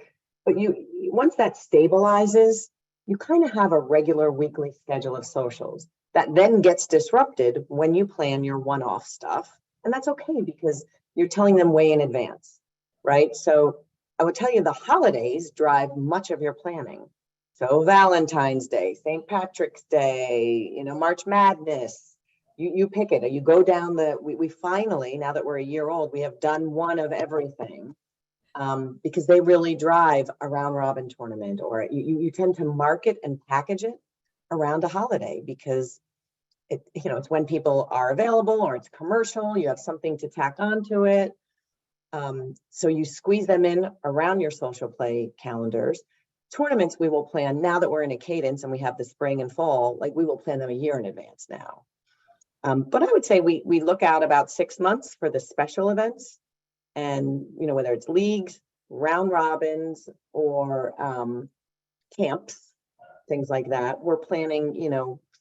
but once that stabilizes, you kind of have a regular weekly schedule of socials that then gets disrupted when you plan your one-off stuff. And that's okay because you're telling them way in advance, right? So I would tell you the holidays drive much of your planning. So Valentine's Day, St. Patrick's Day, you know, March Madness, you pick it. You go down we finally, now that we're a year old, we have done one of everything. Because they really drive a round robin tournament, or you tend to market and package it around a holiday because it's when people are available or it's commercial, you have something to tack onto it. So you squeeze them in around your social play calendars. Tournaments we will plan now that we're in a cadence and we have the spring and fall, like we will plan them a year in advance now. But I would say we look out about 6 months for the special events, and whether it's leagues, round robins, or camps, things like that. We're planning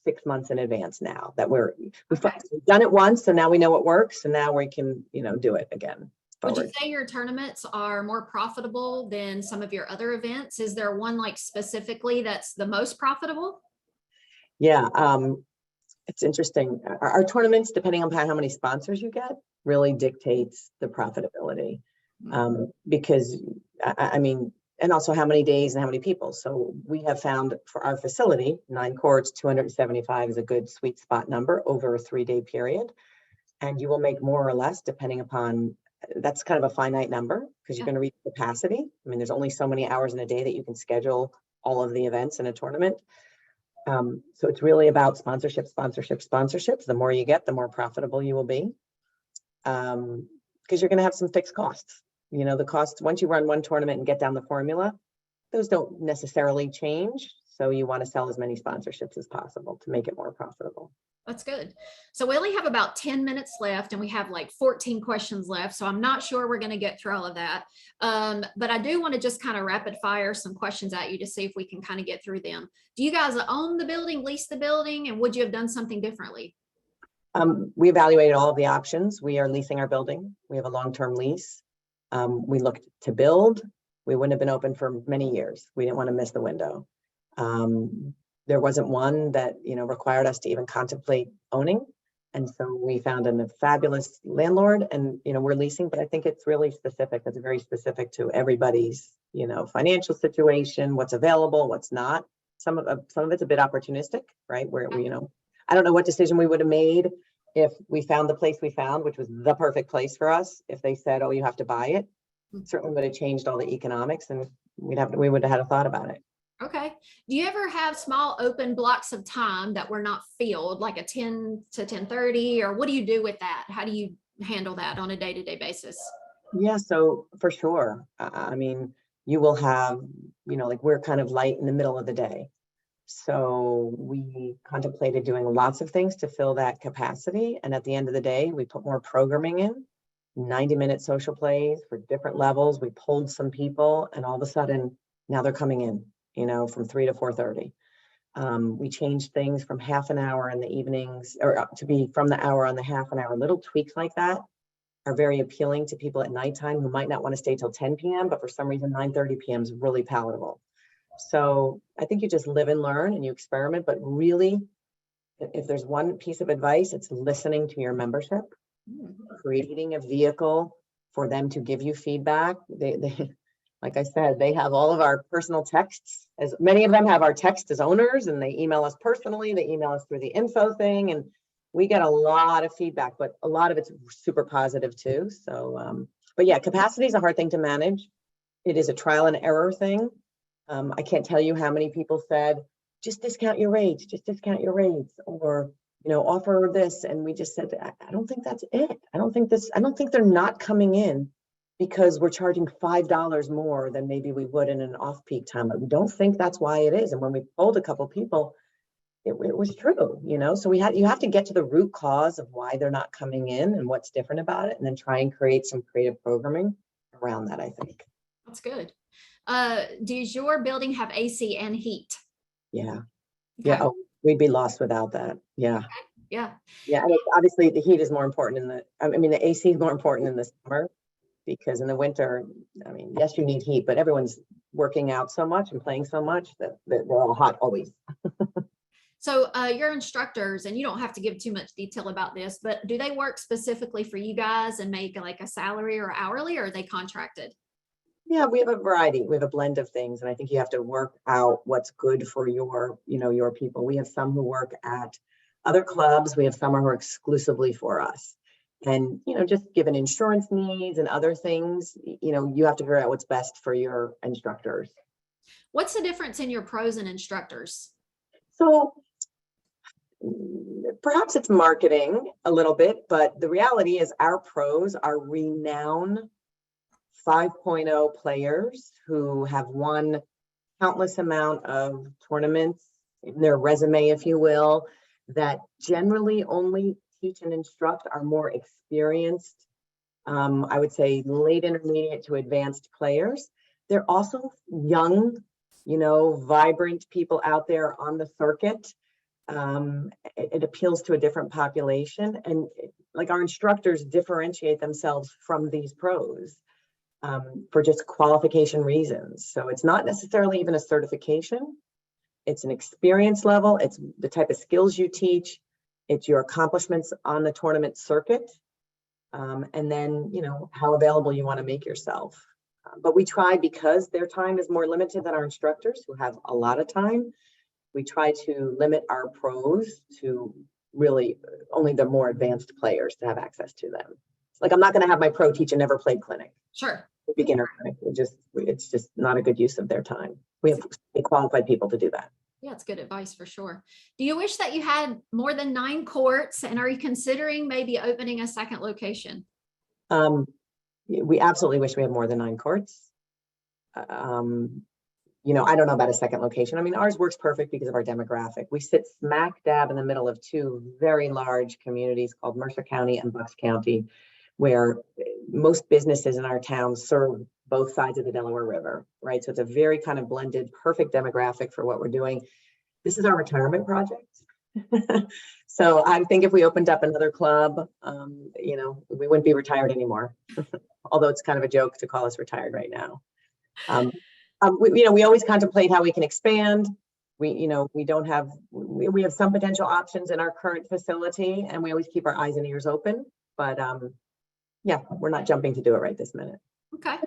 6 months in advance now that we've done it once, so now we know what works, and now we can do it again. Would you say your tournaments are more profitable than some of your other events? Is there one like specifically that's the most profitable? Yeah, it's interesting. Our tournaments, depending on how many sponsors you get, really dictates the profitability. Because I mean, and also how many days and how many people. So we have found for our facility, 9 courts, 275 is a good sweet spot number over a 3-day period. And you will make more or less depending upon, that's kind of a finite number because you're going to reach capacity. I mean, there's only so many hours in a day that you can schedule all of the events in a tournament. So it's really about sponsorships. The more you get, the more profitable you will be. Because you're going to have some fixed costs. The cost, once you run one tournament and get down the formula, those don't necessarily change. So you want to sell as many sponsorships as possible to make it more profitable. That's good. So we only have about 10 minutes left and we have like 14 questions left. So I'm not sure we're going to get through all of that. But I do want to just kind of rapid fire some questions at you to see if we can kind of get through them. Do you guys own the building, lease the building, and would you have done something differently? We evaluated all of the options. We are leasing our building. We have a long-term lease. We looked to build. We wouldn't have been open for many years. We didn't want to miss the window. There wasn't one that required us to even contemplate owning, and so we found a fabulous landlord, and we're leasing. But I think it's really specific. It's very specific to everybody's financial situation, what's available, what's not. Some of it's a bit opportunistic, right? Where I don't know what decision we would have made if we found the place we found, which was the perfect place for us. If they said, "Oh, you have to buy it," certainly would have changed all the economics, and we would have had a thought about it. Okay. Do you ever have small open blocks of time that were not filled, like a 10 to 10:30, or what do you do with that? How do you handle that on a day-to-day basis? Yeah, so for sure. I mean, you will have, like we're kind of light in the middle of the day. So we contemplated doing lots of things to fill that capacity. And at the end of the day, we put more programming in, 90-minute social plays for different levels. We pulled some people, and all of a sudden now they're coming in, from 3 to 4:30. We changed things from half an hour in the evenings or to be from the hour on the half an hour. Little tweaks like that are very appealing to people at nighttime who might not want to stay till 10 p.m., but for some reason 9:30 p.m. is really palatable. So I think you just live and learn and you experiment, but really, if there's one piece of advice, it's listening to your membership, creating a vehicle for them to give you feedback. They like I said, they have all of our personal texts, as many of them have our text as owners, and they email us personally, they email us through the info thing, and we get a lot of feedback, but a lot of it's super positive too. So, but yeah, capacity is a hard thing to manage. It is a trial and error thing. I can't tell you how many people said, just discount your rates, or, offer this. And we just said, I don't think that's it. I don't think they're not coming in because we're charging $5 more than maybe we would in an off-peak time. We don't think that's why it is. And when we polled a couple of people, it was true, so you have to get to the root cause of why they're not coming in and what's different about it, and then try and create some creative programming around that, I think. That's good. Does your building have AC and heat? Yeah. Okay. Yeah. Oh, we'd be lost without that. Yeah. Okay. Yeah. Yeah. And obviously the heat is more important the AC is more important in the summer, because in the winter, yes, you need heat, but everyone's working out so much and playing so much that they're all hot always. So your instructors, and you don't have to give too much detail about this, but do they work specifically for you guys and make like a salary or hourly, or are they contracted? Yeah, we have a variety. We have a blend of things. And I think you have to work out what's good for your people. We have some who work at other clubs. We have some who are exclusively for us. And, just given insurance needs and other things, you have to figure out what's best for your instructors. What's the difference in your pros and instructors? So perhaps it's marketing a little bit, but the reality is our pros are renowned 5.0 players who have won countless amount of tournaments in their resume, if you will, that generally only teach and instruct are more experienced, I would say late intermediate to advanced players. They're also young, vibrant people out there on the circuit. It appeals to a different population, and like our instructors differentiate themselves from these pros for just qualification reasons. So it's not necessarily even a certification. It's an experience level. It's the type of skills you teach. It's your accomplishments on the tournament circuit. And then, how available you want to make yourself. But we try, because their time is more limited than our instructors who have a lot of time, we try to limit our pros to really only the more advanced players to have access to them. Like, I'm not going to have my pro teach a never played clinic. Sure. Beginner clinic. It's just not a good use of their time. We have qualified people to do that. Yeah, it's good advice for sure. Do you wish that you had more than 9 courts, and are you considering maybe opening a second location? We absolutely wish we had more than 9 courts. I don't know about a second location. I mean, ours works perfect because of our demographic. We sit smack dab in the middle of 2 very large communities called Mercer County and Bucks County, where most businesses in our town serve both sides of the Delaware River, right? So it's a very kind of blended, perfect demographic for what we're doing. This is our retirement project. So I think if we opened up another club, we wouldn't be retired anymore. Although it's kind of a joke to call us retired right now. We always contemplate how we can expand. We have some potential options in our current facility, and we always keep our eyes and ears open. But yeah, we're not jumping to do it right this minute. Okay.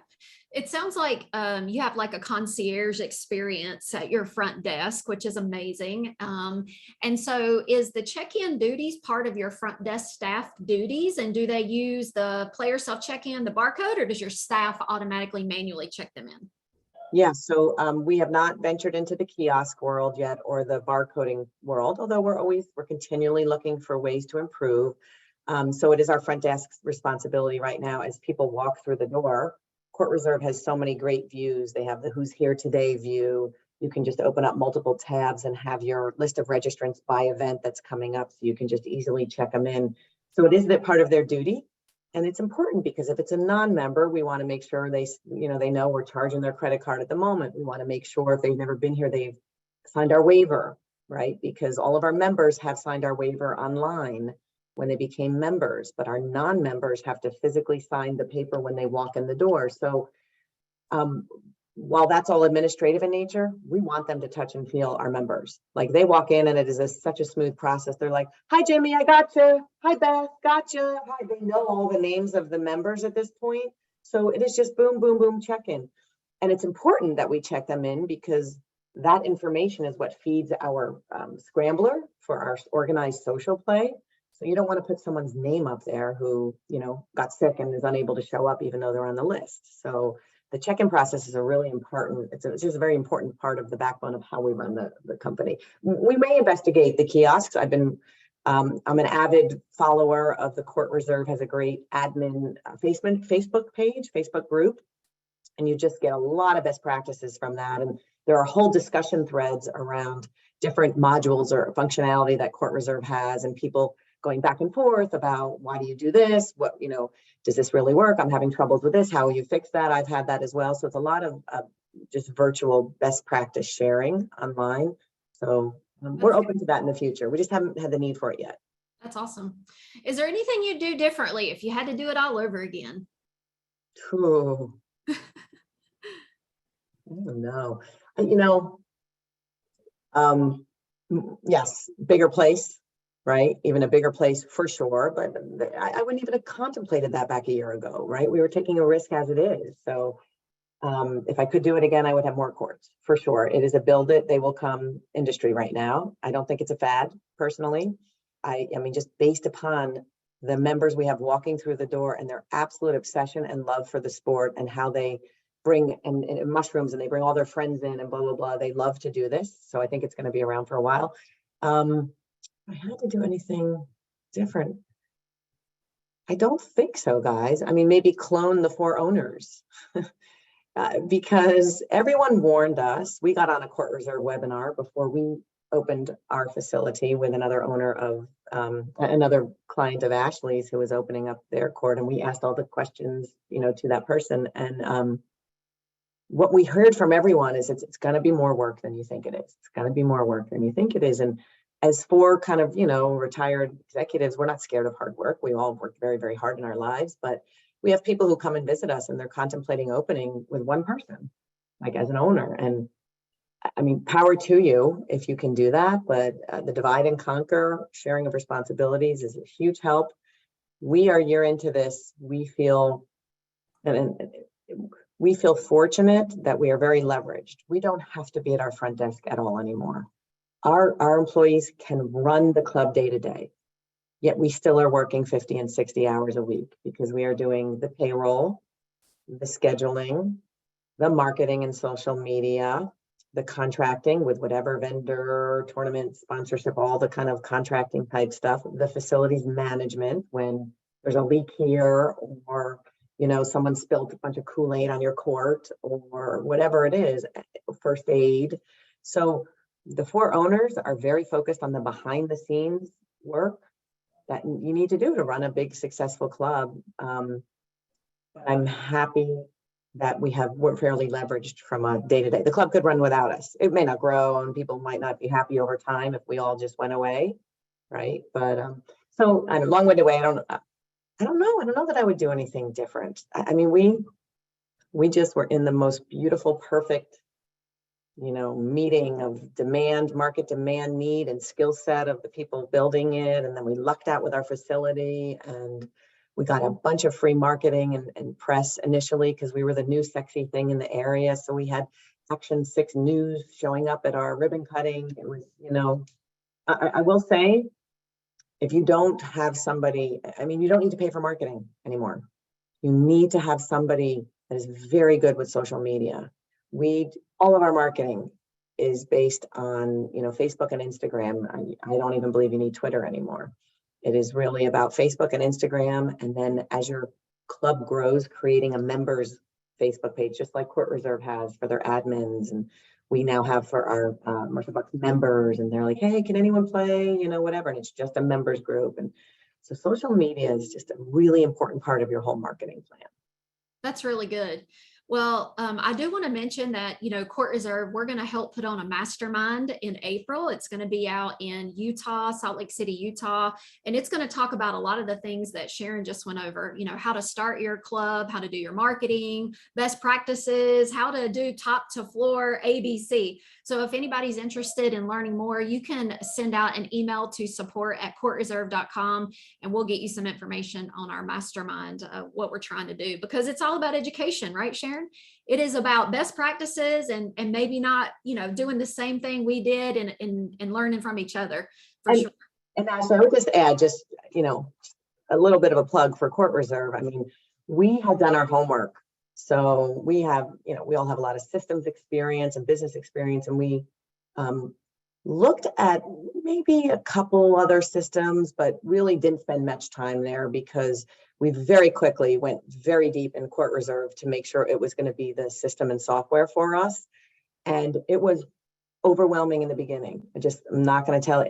It sounds like you have like a concierge experience at your front desk, which is amazing. And so is the check-in duties part of your front desk staff duties? And do they use the player self-check-in, the barcode, or does your staff automatically manually check them in? Yeah, so we have not ventured into the kiosk world yet, or the barcoding world, although we're continually looking for ways to improve. So it is our front desk's responsibility right now as people walk through the door. CourtReserve has so many great views. They have the Who's Here Today view. You can just open up multiple tabs and have your list of registrants by event that's coming up, so you can just easily check them in. So it is that part of their duty. And it's important because if it's a non-member, we want to make sure they know we're charging their credit card at the moment. We want to make sure if they've never been here, they've signed our waiver, right? Because all of our members have signed our waiver online when they became members, but our non-members have to physically sign the paper when they walk in the door. So while that's all administrative in nature, we want them to touch and feel our members. Like, they walk in and it is such a smooth process. They're like, "Hi, Jimmy, I got you. Hi, Beth, got you." Hi. They know all the names of the members at this point. So it is just boom, boom, boom, check in. And it's important that we check them in because that information is what feeds our scrambler for our organized social play. So you don't want to put someone's name up there who, got sick and is unable to show up even though they're on the list. So the check-in process is a really important, it's just a very important part of the backbone of how we run the company. We may investigate the kiosks. I'm an avid follower of the CourtReserve, has a great admin Facebook page, Facebook group, and you just get a lot of best practices from that. And there are whole discussion threads around different modules or functionality that CourtReserve has, and people going back and forth about, why do you do this? What, does this really work? I'm having troubles with this. How will you fix that? I've had that as well. So it's a lot of just virtual best practice sharing online. So we're open to that in the future. We just haven't had the need for it yet. That's awesome. Is there anything you'd do differently if you had to do it all over again? Ooh. I don't know. Yes, bigger place. Right? Even a bigger place for sure, but I wouldn't even have contemplated that back a year ago, right? We were taking a risk as it is. So if I could do it again, I would have more courts for sure. It is a build it, they will come industry right now. I don't think it's a fad personally. I mean, just based upon the members we have walking through the door and their absolute obsession and love for the sport and how they bring and mushrooms and they bring all their friends in and blah, blah, blah. They love to do this. So I think it's going to be around for a while. I had to do anything different. I don't think so, guys. I mean, maybe clone the 4 owners because everyone warned us. We got on a CourtReserve webinar before we opened our facility with another owner of another client of Ashley's who was opening up their court, and we asked all the questions, to that person. And what we heard from everyone is it's going to be more work than you think it is. It's going to be more work than you think it is. And as for kind of, retired executives, we're not scared of hard work. We all work very, very hard in our lives, but we have people who come and visit us and they're contemplating opening with one person, like as an owner. And I mean, power to you if you can do that, but the divide and conquer, sharing of responsibilities is a huge help. We are a year into this. We feel fortunate that we are very leveraged. We don't have to be at our front desk at all anymore. Our employees can run the club day to day, yet we still are working 50 and 60 hours a week because we are doing the payroll, the scheduling, the marketing and social media, the contracting with whatever vendor, tournament, sponsorship, all the kind of contracting type stuff, the facilities management when there's a leak here or someone spilled a bunch of Kool-Aid on your court or whatever it is, first aid. So the 4 owners are very focused on the behind the scenes work that you need to do to run a big successful club. But I'm happy that we're fairly leveraged from a day-to-day. The club could run without us. It may not grow and people might not be happy over time if we all just went away, right? But so I'm a long-winded way. I don't know that I would do anything different. I mean, we just were in the most beautiful, perfect, meeting of market demand, need, and skill set of the people building it. And then we lucked out with our facility and we got a bunch of free marketing and press initially because we were the new sexy thing in the area. So we had Action 6 News showing up at our ribbon cutting. It was, I will say, if you don't have somebody, you don't need to pay for marketing anymore. You need to have somebody that is very good with social media. All of our marketing is based on, Facebook and Instagram. I don't even believe you need Twitter anymore. It is really about Facebook and Instagram. And then as your club grows, creating a members Facebook page, just like CourtReserve has for their admins. And we now have for our Mercer members, and they're like, hey, can anyone play, whatever. And it's just a members group. And so social media is just a really important part of your whole marketing plan. That's really good. Well, I do want to mention that, CourtReserve, we're going to help put on a mastermind in April. It's going to be out in Utah, Salt Lake City, Utah, and it's going to talk about a lot of the things that Sharon just went over, how to start your club, how to do your marketing, best practices, how to do top to floor ABC. So if anybody's interested in learning more, you can send out an email to support@courtreserve.com and we'll get you some information on our mastermind, what we're trying to do, because it's all about education, right, Sharon? It is about best practices and maybe not, doing the same thing we did and learning from each other. Sure. And Ashley, I would just add a little bit of a plug for CourtReserve. We have done our homework. So we all have a lot of systems experience and business experience, and we looked at maybe a couple other systems, but really didn't spend much time there because we very quickly went very deep in CourtReserve to make sure it was going to be the system and software for us. And it was overwhelming in the beginning. I'm not going to tell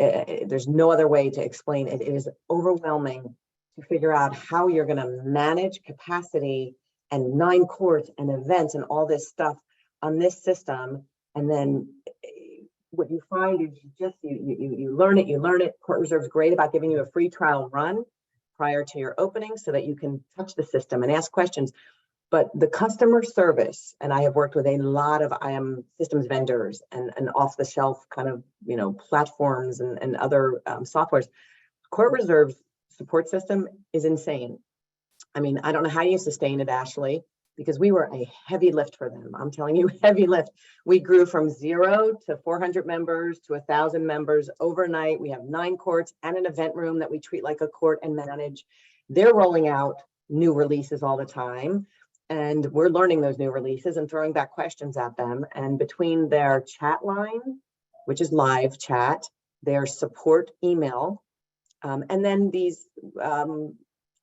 there's no other way to explain it. It is overwhelming to figure out how you're going to manage capacity and 9 courts and events and all this stuff on this system. And then what you find is you learn it. CourtReserve is great about giving you a free trial run prior to your opening so that you can touch the system and ask questions. But the customer service, and I have worked with a lot of IAM systems vendors and off the shelf kind of, platforms and other softwares. CourtReserve's support system is insane. I don't know how you sustain it, Ashley, because we were a heavy lift for them. I'm telling you, heavy lift. We grew from 0 to 400 members to 1,000 members overnight. We have 9 courts and an event room that we treat like a court and manage. They're rolling out new releases all the time. And we're learning those new releases and throwing back questions at them. And between their chat line, which is live chat, their support email, and then these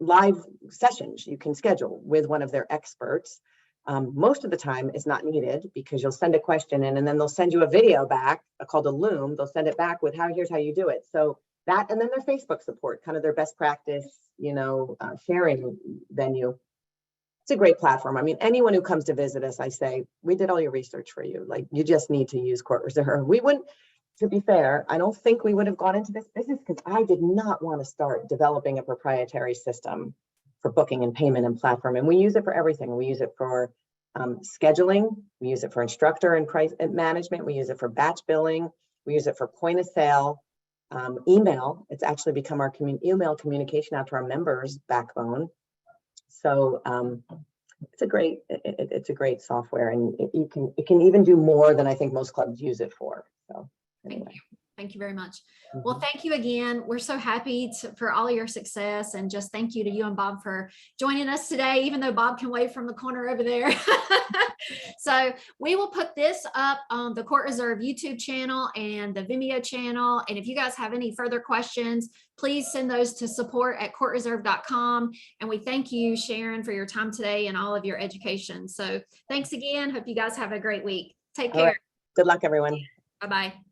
live sessions you can schedule with one of their experts. Most of the time it's not needed because you'll send a question in and then they'll send you a video back called a Loom. They'll send it back with here's how you do it. So that, and then their Facebook support, kind of their best practice, sharing venue. It's a great platform. I mean, anyone who comes to visit us, I say, we did all your research for you. Like, you just need to use CourtReserve. We wouldn't, to be fair, I don't think we would have gone into this business because I did not want to start developing a proprietary system for booking and payment and platform. And we use it for everything. We use it for scheduling. We use it for instructor and price management. We use it for batch billing. We use it for point of sale, email. It's actually become our email communication out to our members backbone. So it's a great software, and it can even do more than I think most clubs use it for. So anyway. Thank you very much. Well, thank you again. We're so happy for all your success, and just thank you to you and Bob for joining us today, even though Bob can wave from the corner over there. So we will put this up on the CourtReserve YouTube channel and the Vimeo channel. And if you guys have any further questions, please send those to support@courtreserve.com. And we thank you, Sharon, for your time today and all of your education. So thanks again. Hope you guys have a great week. Take care. All right. Good luck, everyone. Bye-bye.